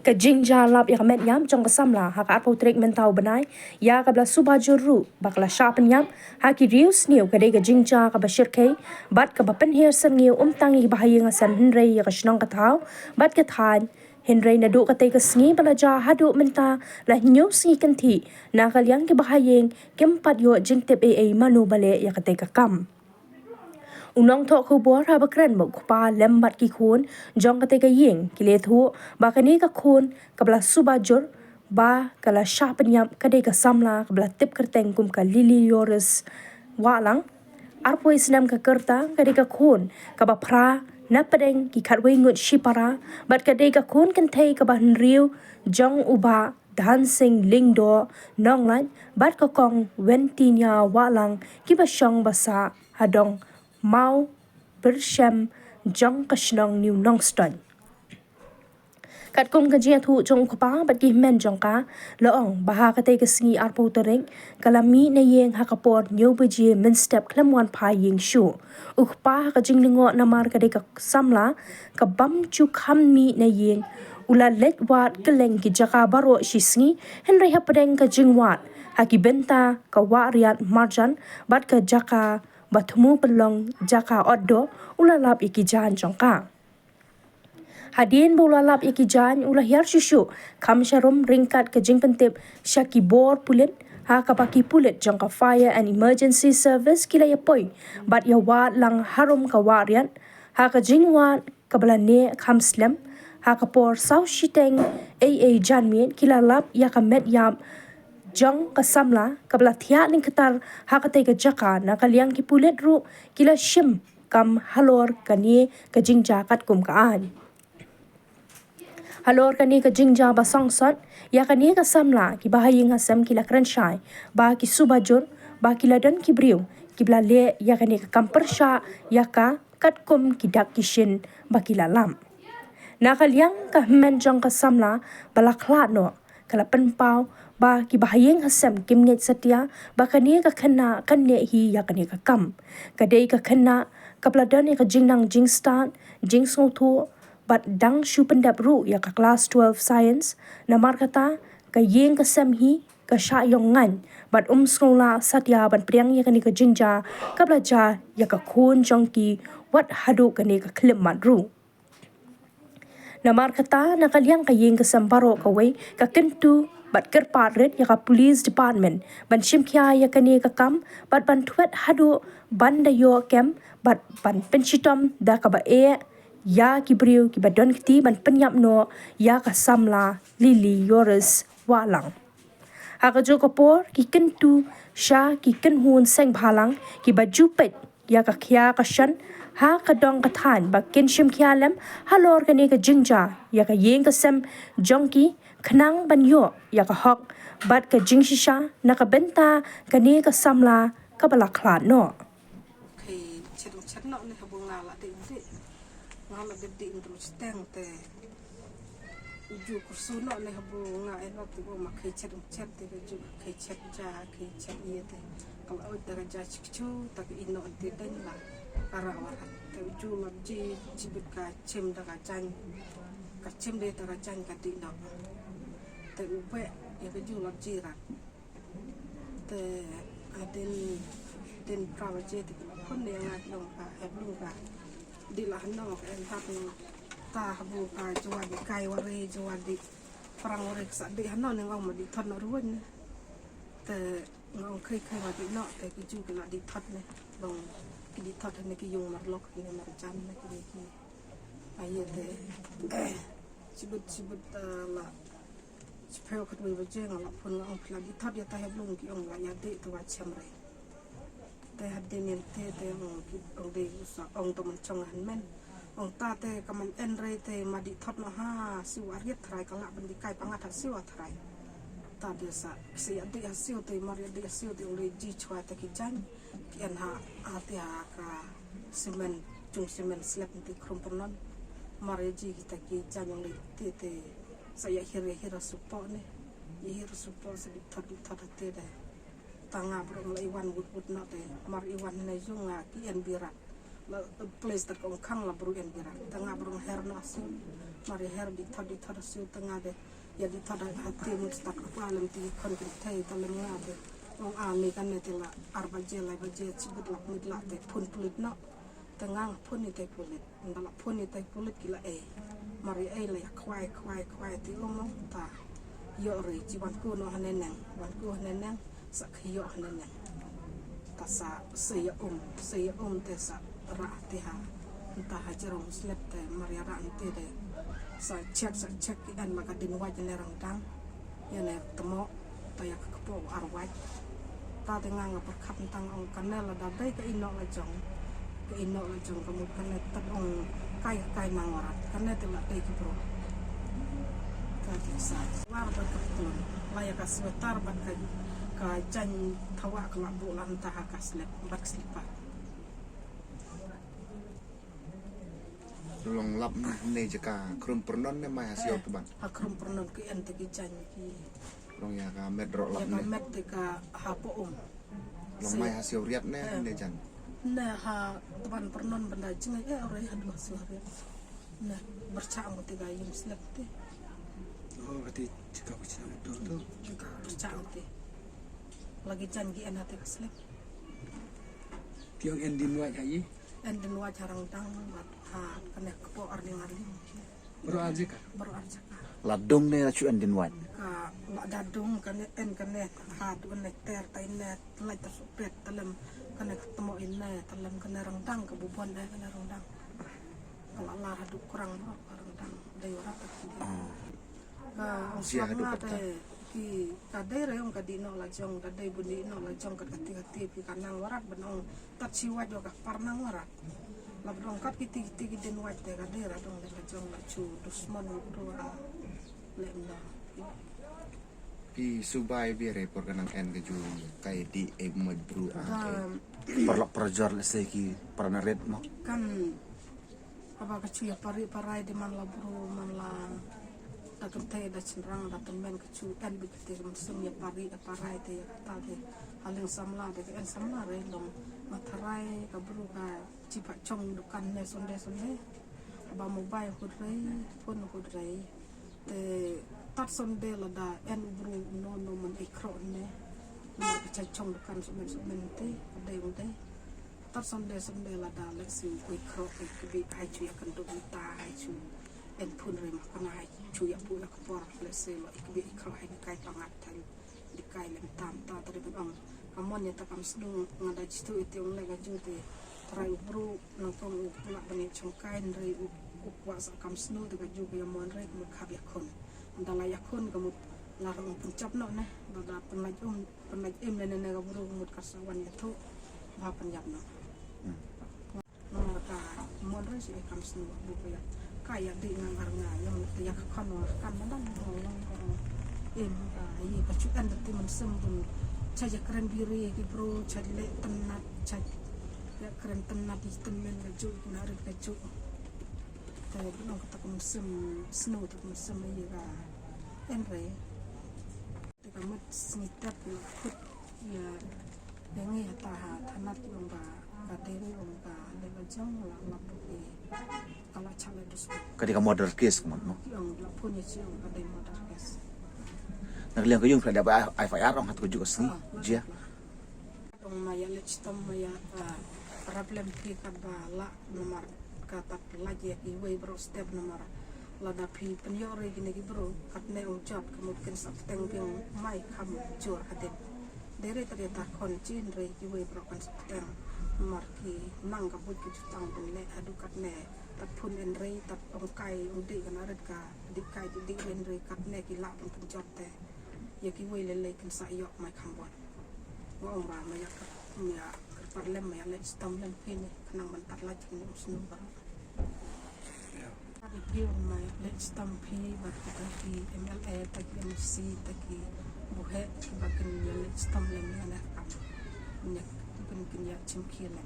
ka jingja lap ya met yam jong ka samla ha ka arpo trek mentau benai ya ka bla subajuru bakla shapen yam ha ki rius niu ka de ka jingja ka bashir kai bat ka bapen her san niu tangi bahaya ngasan henrei ya ka shnong ka thau bat ka than henrei na do ka te ka sngi bala ja hadu menta la nyu sngi kan thi na ka liang ki bahayeng kempat yo jingtep manu bale ya ka te ka kam unong tho khu bor ha bakran mo pa lembat ki khun jong ka te ka yeng ki le thu ba ka ni ka khun ka bla subajur ba kala shapen yam ka de ka samla ka bla tip kerteng kum ka lili yoris walang arpo isnam ka kerta ka de ka khun ka ba phra na padeng ki khatwei ngut shipara bat ka de ka khun kan thei ka ban riu jong uba dancing lingdo nonglan bat ka kong wentinya walang ki ba shong basa hadong mau bersem jong kashnong new nongston kat kum ka jia thu jong pa bat ki men jong ka loong baha ka te ka sngi arpo tereng kalami na yeng ha ka por nyu buji min step klamwan pa yeng shu pa ka jing lingo na mar ka de ka samla ka bam chu kham mi na yeng ula let wat keleng ki jaka baro shi sngi henry ha padeng ka jing wat ha ki benta ka wariat marjan bat ka jaka batmu pelong jaka oddo ulalap ikijan jongka hadien bulalap ikijan ulah yar shushu kam sharum ringkat ke jing pentip shaki bor pulit ha kapaki pulit jongka fire and emergency service kila ya poi bat ya wat lang harum ka warian ha ka jing wat kabalane kam slam ha ka por sau shiteng janmien kila lap ya ka met yam jong ka samla kabla thia ning khatar ha ka te ka jaka na kaliang ki pulet ru kila shim kam halor kani ka jingja kat kum ka an halor kani ka jingja ba songsot ya kani ka samla ki bahaying asam kila kranshai ba ki subajur ba kila dan ki briu kibla le ya kani ka kampersha ya ka kat kum ki dak kishin ba kila lam na kaliang ka men jong ka samla bala khlat no kala penpau ba ki bahayeng hasam kimnget satya ba kani ka khana kanne hi ya kani ka kam ka dei ka khana kapladan ka jingnang jingstan jingsong thu bat dang shu pendap ru ya ka class 12 science na markata ka yeng ka sam hi ka sha yong ngan bat skola satya ban priang ya kani ka jingja kapla ja ya ka khun jongki wat hadu kani ka klim mat ru na markata na kalyang ka yeng ka sambaro ka wei ka kentu bat kerpat red ya ka police department ban shimkya ya kani ka kam bat ban thwet hadu ban da yo kem bat ban penshitom da ka ba ya ki briu ki badon kti ban penyap no ya ka samla lili yoris walang ha ka jo ka por ki kentu sha ki ken hun seng bhalang ki ba jupet ya ka khya ka shan ha ka dong ka than ba ken shim khya lem halor kani ka jingja ya ka yeng ka sem jongki khnang ban yo ya ka hok bat ka jingshisha na ka benta kani ka samla ka bala khlat no khi chedong chedno ne habung la de ngala de de intro steng te ju kursu no ne habung nga eno te bo ma khi chedong ched te ju khi ched ja khi ched ye te kalau oi daga ja chikchu ta ino te den la ara wara te ju ma ji jibit ka chem daga chan ka chem de daga chan ka ti no te upe ya ke ju la ji ra te den prawa je te kon ne nga long pa heb lu ba di la no en hap ta habu pa jwa di kai ware jwa di perang ware sa di hano ne ngong ma di thon no ruin te ngong khai wa di no te ki ju ke na di thot ne bong ki di thot ne ki yung mar lok ki ne mar chan ne ki aye te sibut la spel khat wi je ngala phun ngong phla di thot ya ta heb lung ki ong la ya de to wa chem re te had de nen te ngong ki ong de sa ong to man chong han men ong ta te kaman en re te ma di thot no ha si wa riet thrai kala ban di kai pangat ha si wa thrai ta de sa si adi ha si te mar adi ha si te ong le ji chwa te ki jan ki en ha ati ha ka semen chung semen slap ti krom ponon mar ji ki ta ki jan ong le te saya hira supo ne hira supo se di thot te de tanga bro lai wan wut na te mar iwan ne junga ki en birat la place tak ong kang la bru en gira tengah bru her na asu mari her di thod asu tengah de ya di thod hati mut start kepala ti kon ki thai talem nga de ong ami kan ne tila arba je lai ba je chibut lak mut la te phun pulit no tengah phun ni te pulit ndala phun ni te pulit kila mari la ya kwai ti ong ta yo re jiban ku no haneneng wan ku haneneng sak yo haneneng ta sa se ya te sa ra te ha entah hajarong slep te mari ra te de sa check an maka din wa jene rang dang ya ne temo ta ya kepo arwaj ta te ngang apa kap tang ong kanela da dai ke ino la jong kamu kan tat ong kai nang ora kan te la dai ki bro sa war ba kapun laya ka sebentar ban ka jan tawa ka bu lan ta ka slep bak slipa long lap ne jaka krum pernon ne mai hasil tu ban akrum pernon ki en te ki jan ki long ya ka medro lap ya ne ka met te ka ha po long mai hasil riap ne jan nah ha teman pernon benda jengai ore hadu hasil riap nah bercang te ga yim slep te oh berarti jika bercang betul tu bercang te lagi janji en hati slep tiang endin wa hayi en den wa jarang dang bat ha kena kepo arling baru aja kan baru aja ka ladung ne la chu andin wan ka la dadung kene en kene ha tu ne ter tai ne lai ta supet dalam kene ketemu inne dalam kene rendang ke bubuan deh kene rendang kalau lah hadu kurang rendang dai ora ta selama deh ki kadai reong kadino la jong kadai buni no la jong kati pi kanang warat benong tat siwa juga parnang warat la benong kat kiti den wat de kadai ra dong la jong la chu dusmon bro lemna pi subai bi report kanang en ke ju kai di mod bru perlok perjor le se ki parana red mo kan apa kecu ya parai di man la bro man la dalam teh ada cenderang dalam men kecu en begitu musim ya parai teh ya kata teh haling samla deh en samla relong matarai kaburu ka cipak cong dukan ne sonde aba mobile hudrai te tat sonde lada en bru no man ikro ne ma ka cong dukan somen teh ada tat sonde lada leksi ikro ikbi hai cu ya kan ta hai cu en pun re makana hai cu ya pu la kapor leksi lo ikbi ikro hai kai pangat tan di kai lem tam ta tadi bang amon ya takam sedung ngada jitu itu yang lega jute trai bru nongkong pula bani chongkai re ukwa sakam snu de juga yang mon re mu khab yakon ndala yakon kamu larang puncap no ne bada penaj em ne ga bru mut kasawan ya tu ba penjap no no ta mon re si kam snu bu ya kaya di ngangar nga yang ya kan kan madan em ai pacuan de mun sembun caja keren biru ki bro cadle tenat caj ya keren tenat di temen gaju narik gaju tapi belum kata musim snow tak musim ini ga enre kita mat snitap kut ya yang ya taha tanat yang ba kaderi yang ba leba jang la lapu kalau cale dus kadika modern case mo yang lapu ni sih yang kadai modal guys nagliang kayong kada ba IFR ang hat ko juga sni dia dong maya lectam maya problem pi kabala nomor kata lagi iwe bro step nomor lada pi penyore gini bro katne ucap kemudian sabteng yang mai kamu jor hadir dari tadi tak koncin re iwe bro kan sabteng nomor ki nang kabut ki jutang le adu katne tat pun en re tat ongkai udi kan arit ka dikai di en re katne ki la pun job te ya ki we le kan sa yok mai kambon ngom ra ma ya ya parlem ma ya le stam lem pin kanang mentar lagi ni usnu bar di pion ma le stam pi bar kita ki MLA ta ki MC ta ki buhe bakin ya le stam lem ya na kam nya pun kin ya chim ki le